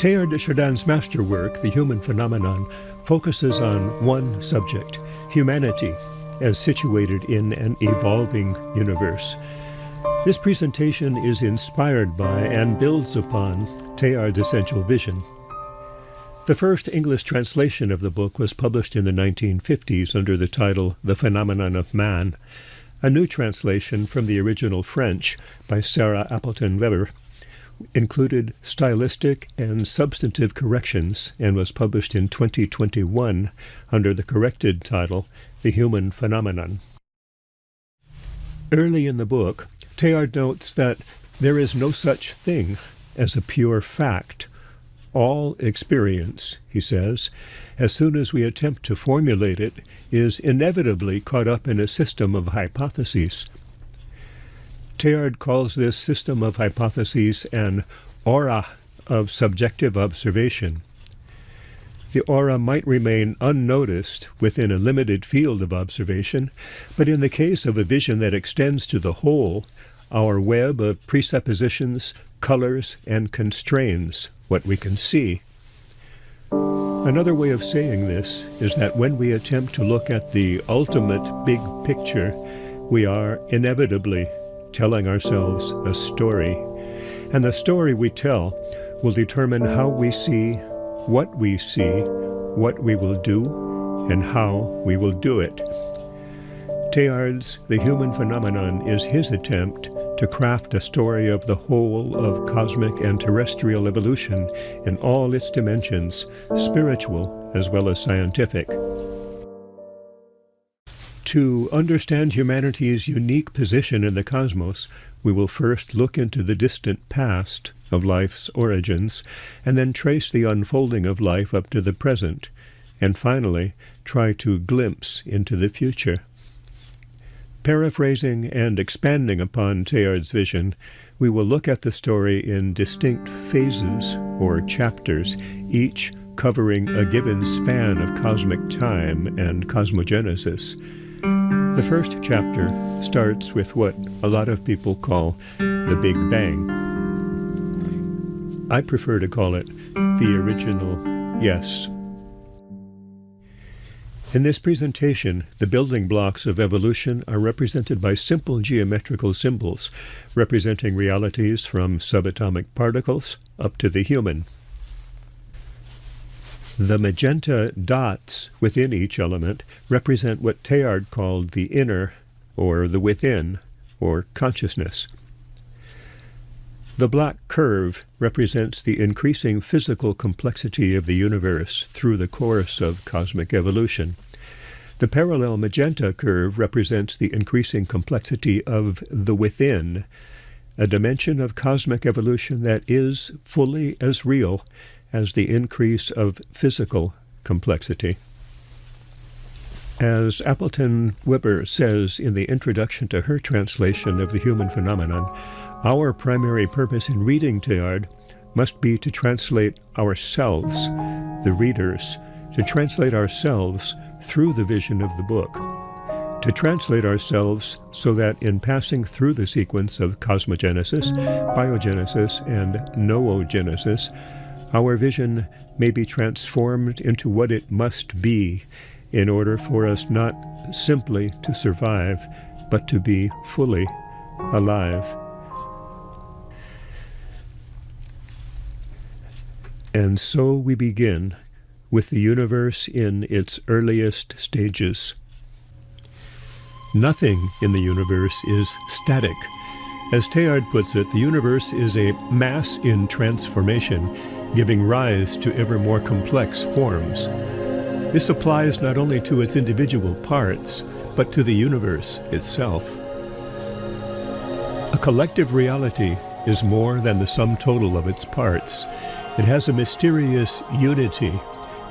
Teilhard de Chardin's masterwork, The Human Phenomenon, focuses on one subject, humanity, as situated in an evolving universe. This presentation is inspired by and builds upon Teilhard's essential vision. The first English translation of the book was published in the 1950s under the title The Phenomenon of Man. A new translation from the original French by Sarah Appleton Weber included stylistic and substantive corrections and was published in 2021 under the corrected title The Human Phenomenon. Early in the book, Teilhard notes that there is no such thing as a pure fact. All experience, he says, as soon as we attempt to formulate it, is inevitably caught up in a system of hypotheses. Teilhard calls this system of hypotheses an aura of subjective observation. The aura might remain unnoticed within a limited field of observation, but in the case of a vision that extends to the whole, our web of presuppositions, colors, and constrains what we can see. Another way of saying this is that when we attempt to look at the ultimate big picture, we are inevitably telling ourselves a story. And the story we tell will determine how we see, what we will do, and how we will do it. Teilhard's The Human Phenomenon is his attempt to craft a story of the whole of cosmic and terrestrial evolution in all its dimensions, spiritual as well as scientific. To understand humanity's unique position in the cosmos, we will first look into the distant past of life's origins, and then trace the unfolding of life up to the present, and finally try to glimpse into the future. Paraphrasing and expanding upon Teilhard's vision, we will look at the story in distinct phases or chapters, each covering a given span of cosmic time and cosmogenesis. The first chapter starts with what a lot of people call the Big Bang. I prefer to call it the original yes. In this presentation, the building blocks of evolution are represented by simple geometrical symbols, representing realities from subatomic particles up to the human. The magenta dots within each element represent what Teilhard called the inner, or the within, or consciousness. The black curve represents the increasing physical complexity of the universe through the course of cosmic evolution. The parallel magenta curve represents the increasing complexity of the within, a dimension of cosmic evolution that is fully as real as the increase of physical complexity. As Appleton Weber says in the introduction to her translation of The Human Phenomenon, our primary purpose in reading Teilhard must be to translate ourselves, the readers, to translate ourselves through the vision of the book, to translate ourselves so that in passing through the sequence of cosmogenesis, biogenesis, and noogenesis, our vision may be transformed into what it must be in order for us not simply to survive, but to be fully alive. And so we begin with the universe in its earliest stages. Nothing in the universe is static. As Teilhard puts it, the universe is a mass in transformation, giving rise to ever more complex forms. This applies not only to its individual parts, but to the universe itself. A collective reality is more than the sum total of its parts. It has a mysterious unity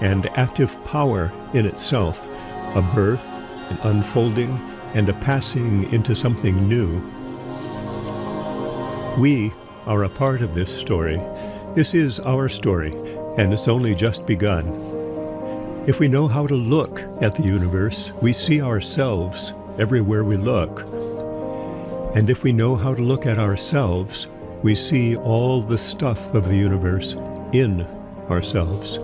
and active power in itself, a birth, an unfolding, and a passing into something new. We are a part of this story. This is our story, and it's only just begun. If we know how to look at the universe, we see ourselves everywhere we look. And if we know how to look at ourselves, we see all the stuff of the universe in ourselves.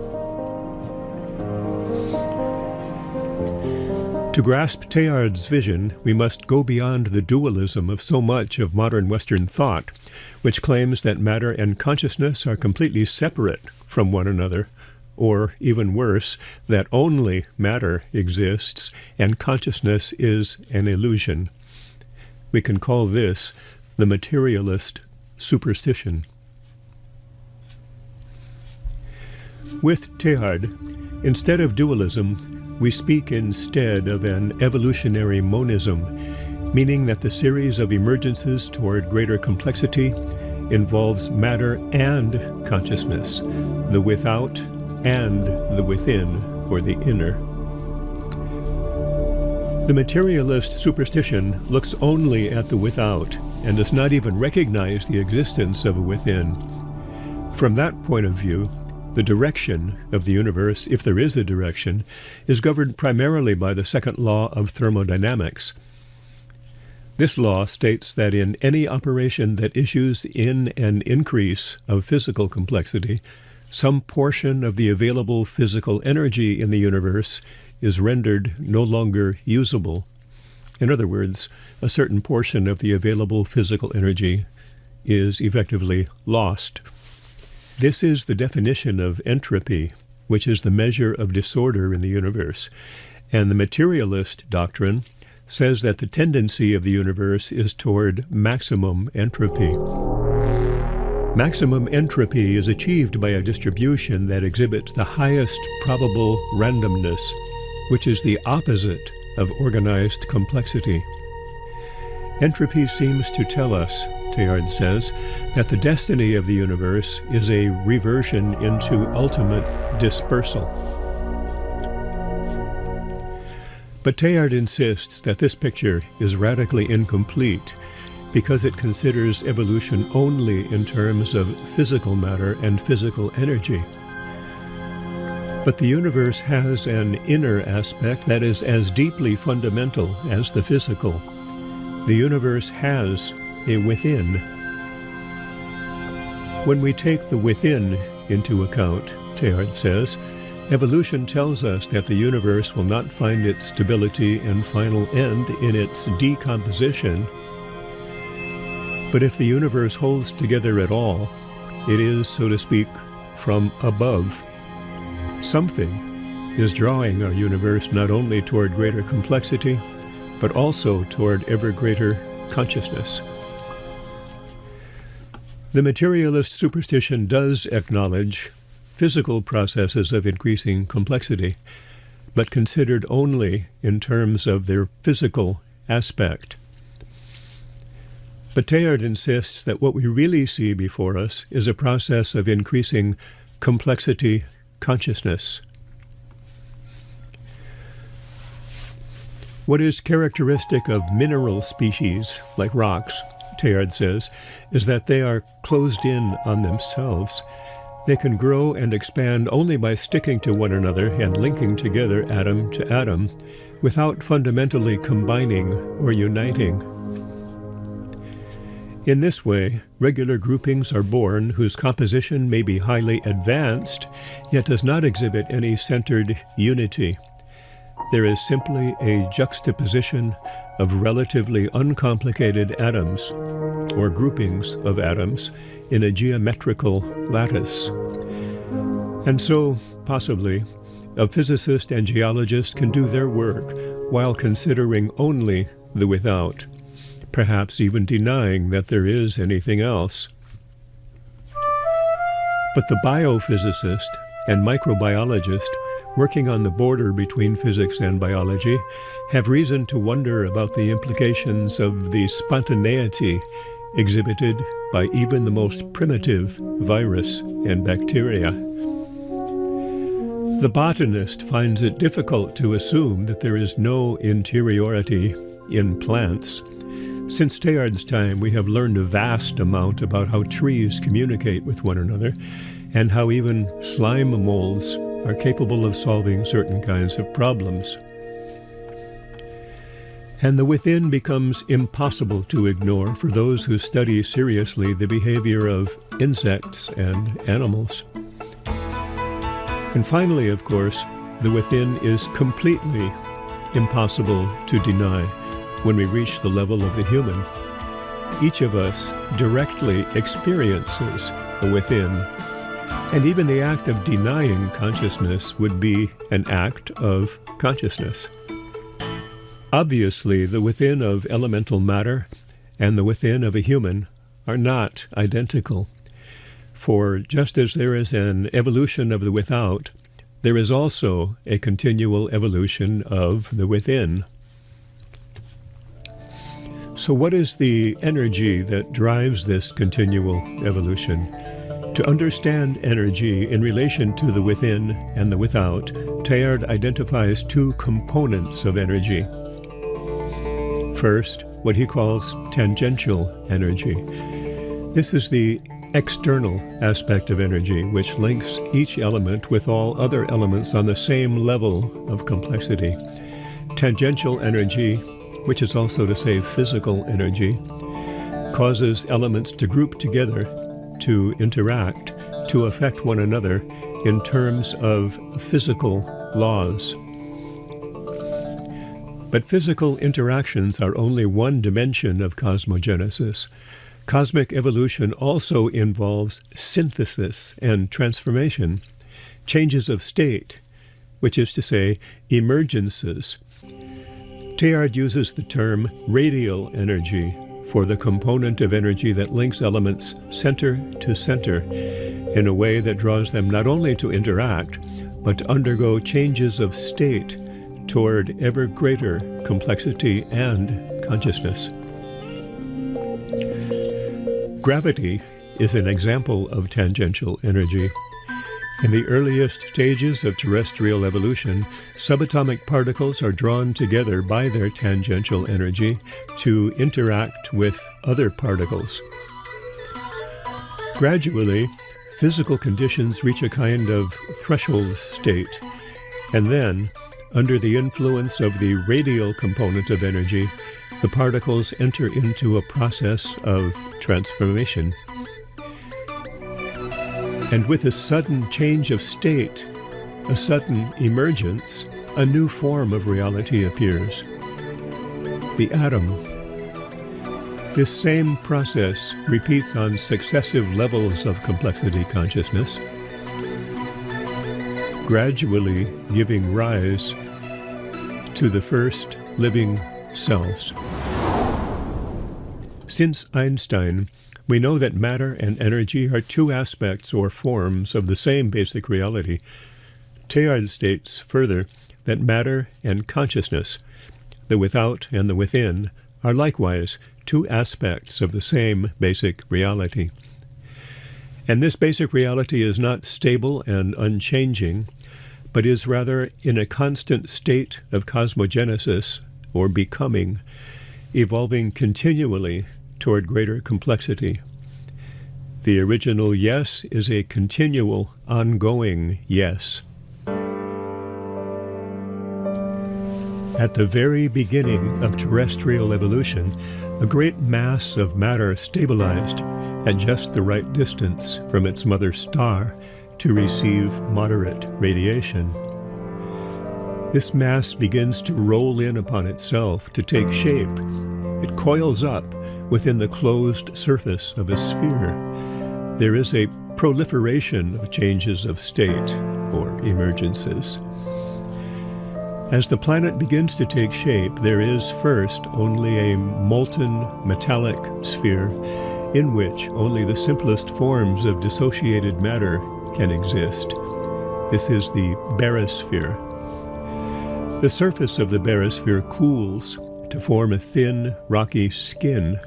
To grasp Teilhard's vision, we must go beyond the dualism of so much of modern Western thought, which claims that matter and consciousness are completely separate from one another, or, even worse, that only matter exists and consciousness is an illusion. We can call this the materialist superstition. With Teilhard, instead of dualism, we speak instead of an evolutionary monism, meaning that the series of emergences toward greater complexity involves matter and consciousness, the without and the within, or the inner. The materialist superstition looks only at the without and does not even recognize the existence of a within. From that point of view, the direction of the universe, if there is a direction, is governed primarily by the second law of thermodynamics. This law states that in any operation that issues in an increase of physical complexity, some portion of the available physical energy in the universe is rendered no longer usable. In other words, a certain portion of the available physical energy is effectively lost. This is the definition of entropy, which is the measure of disorder in the universe. And the materialist doctrine says that the tendency of the universe is toward maximum entropy. Maximum entropy is achieved by a distribution that exhibits the highest probable randomness, which is the opposite of organized complexity. Entropy seems to tell us, Teilhard says, that the destiny of the universe is a reversion into ultimate dispersal. But Teilhard insists that this picture is radically incomplete because it considers evolution only in terms of physical matter and physical energy. But the universe has an inner aspect that is as deeply fundamental as the physical. The universe has a within. When we take the within into account, Teilhard says, evolution tells us that the universe will not find its stability and final end in its decomposition. But if the universe holds together at all, it is, so to speak, from above. Something is drawing our universe not only toward greater complexity, but also toward ever greater consciousness. The materialist superstition does acknowledge physical processes of increasing complexity, but considered only in terms of their physical aspect. But Teilhard insists that what we really see before us is a process of increasing complexity consciousness. What is characteristic of mineral species, like rocks, Teilhard says, is that they are closed in on themselves. They can grow and expand only by sticking to one another and linking together atom to atom, without fundamentally combining or uniting. In this way, regular groupings are born whose composition may be highly advanced, yet does not exhibit any centered unity. There is simply a juxtaposition of relatively uncomplicated atoms, or groupings of atoms, in a geometrical lattice. And so, possibly, a physicist and geologist can do their work while considering only the without, perhaps even denying that there is anything else. But the biophysicist and microbiologist working on the border between physics and biology have reason to wonder about the implications of the spontaneity exhibited by even the most primitive virus and bacteria. The botanist finds it difficult to assume that there is no interiority in plants. Since Teilhard's time, we have learned a vast amount about how trees communicate with one another, and how even slime molds are capable of solving certain kinds of problems. And the within becomes impossible to ignore for those who study seriously the behavior of insects and animals. And finally, of course, the within is completely impossible to deny when we reach the level of the human. Each of us directly experiences the within, and even the act of denying consciousness would be an act of consciousness. Obviously, the within of elemental matter and the within of a human are not identical. For just as there is an evolution of the without, there is also a continual evolution of the within. So what is the energy that drives this continual evolution? To understand energy in relation to the within and the without, Teilhard identifies two components of energy. First, what he calls tangential energy. This is the external aspect of energy, which links each element with all other elements on the same level of complexity. Tangential energy, which is also to say physical energy, causes elements to group together, to interact, to affect one another in terms of physical laws. But physical interactions are only one dimension of cosmogenesis. Cosmic evolution also involves synthesis and transformation, changes of state, which is to say, emergences. Teilhard uses the term radial energy for the component of energy that links elements center to center in a way that draws them not only to interact, but to undergo changes of state toward ever greater complexity and consciousness. Gravity is an example of tangential energy. In the earliest stages of terrestrial evolution, subatomic particles are drawn together by their tangential energy to interact with other particles. Gradually, physical conditions reach a kind of threshold state, and then, under the influence of the radial component of energy, the particles enter into a process of transformation. And with a sudden change of state, a sudden emergence, a new form of reality appears. The atom. This same process repeats on successive levels of complexity consciousness, gradually giving rise to the first living cells. Since Einstein, we know that matter and energy are two aspects or forms of the same basic reality. Teilhard states further that matter and consciousness, the without and the within, are likewise two aspects of the same basic reality. And this basic reality is not stable and unchanging, but is rather in a constant state of cosmogenesis, or becoming, evolving continually toward greater complexity. The original yes is a continual, ongoing yes. At the very beginning of terrestrial evolution, a great mass of matter stabilized at just the right distance from its mother star to receive moderate radiation. This mass begins to roll in upon itself, to take shape. It coils up within the closed surface of a sphere. There is a proliferation of changes of state, or emergences. As the planet begins to take shape, there is first only a molten metallic sphere in which only the simplest forms of dissociated matter can exist. This is the barosphere. The surface of the barosphere cools to form a thin, rocky skin,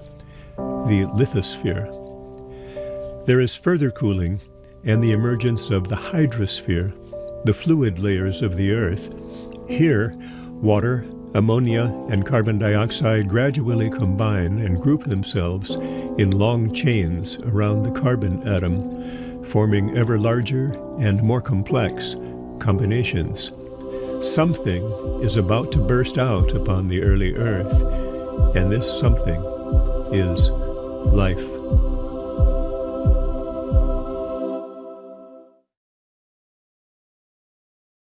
the lithosphere. There is further cooling and the emergence of the hydrosphere, the fluid layers of the Earth. Here, water, ammonia, and carbon dioxide gradually combine and group themselves in long chains around the carbon atom, forming ever larger and more complex combinations. Something is about to burst out upon the early Earth, and this something is life.